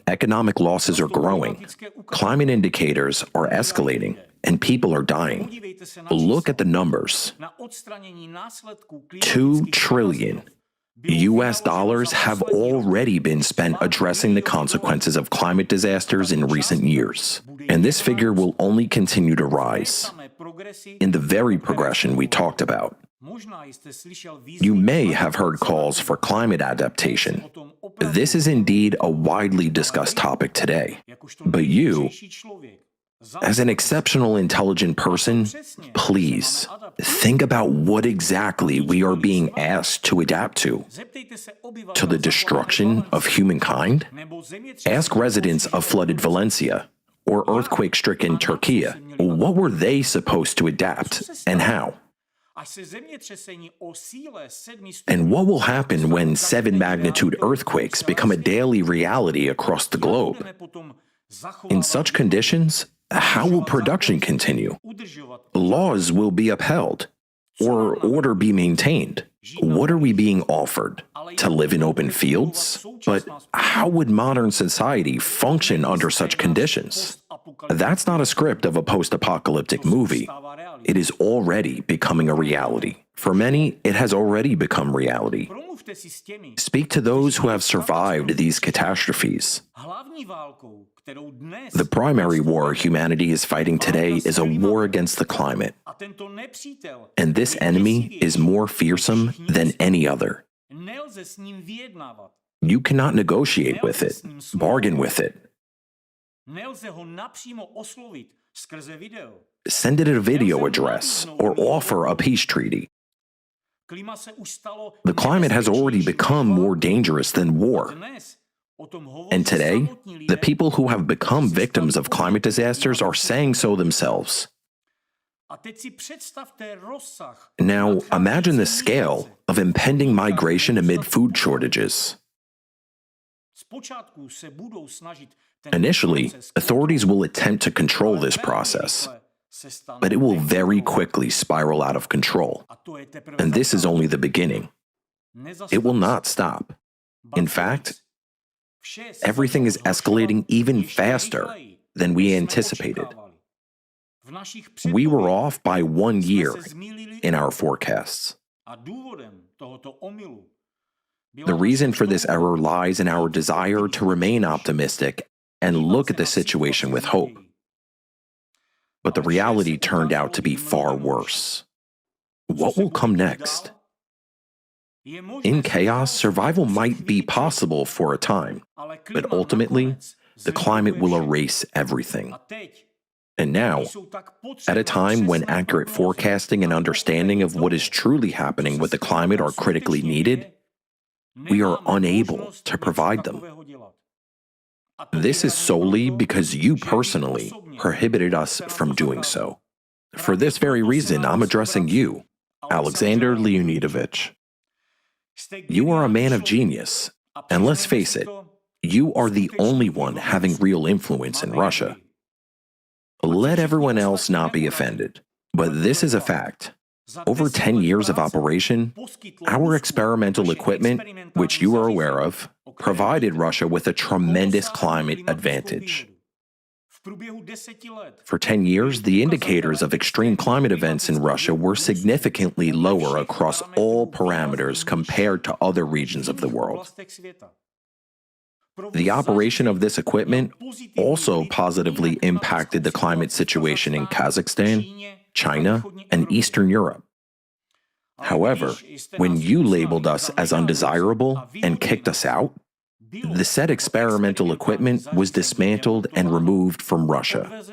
Economic losses are growing, climate indicators are escalating, and people are dying. Look at the numbers. $2 trillion US dollars have already been spent addressing the consequences of climate disasters in recent years, and this figure will only continue to rise in the very progression we talked about. You may have heard calls for climate adaptation. This is indeed a widely discussed topic today, but you, as an exceptional intelligent person, please think about what exactly we are being asked to adapt to. To the destruction of humankind? Ask residents of flooded Valencia or earthquake-stricken Turkey, what were they supposed to adapt and how? And what will happen when 7-magnitude earthquakes become a daily reality across the globe? In such conditions, how will production continue? Laws will be upheld, or order be maintained. What are we being offered? To live in open fields? But how would modern society function under such conditions? That's not a script of a post-apocalyptic movie. It is already becoming a reality. For many, it has already become reality. Speak to those who have survived these catastrophes. The primary war humanity is fighting today is a war against the climate. And this enemy is more fearsome than any other. You cannot negotiate with it, bargain with it. Send it a video address or offer a peace treaty. The climate has already become more dangerous than war. And today, the people who have become victims of climate disasters are saying so themselves. Now, imagine the scale of impending migration amid food shortages. Initially, authorities will attempt to control this process, but it will very quickly spiral out of control. And this is only the beginning. It will not stop. In fact, everything is escalating even faster than we anticipated. We were off by 1 year in our forecasts. The reason for this error lies in our desire to remain optimistic and look at the situation with hope. But the reality turned out to be far worse. What will come next? In chaos, survival might be possible for a time, but ultimately, the climate will erase everything. And now, at a time when accurate forecasting and understanding of what is truly happening with the climate are critically needed, we are unable to provide them. This is solely because you personally prohibited us from doing so. For this very reason, I'm addressing you, Alexander Leonidovich. You are a man of genius, and let's face it, you are the only one having real influence in Russia. Let everyone else not be offended, but this is a fact. Over 10 years of operation, our experimental equipment, which you are aware of, provided Russia with a tremendous climate advantage. For 10 years, the indicators of extreme climate events in Russia were significantly lower across all parameters compared to other regions of the world. The operation of this equipment also positively impacted the climate situation in Kazakhstan, China, and Eastern Europe. However, when you labeled us as undesirable and kicked us out, the said experimental equipment was dismantled and removed from Russia.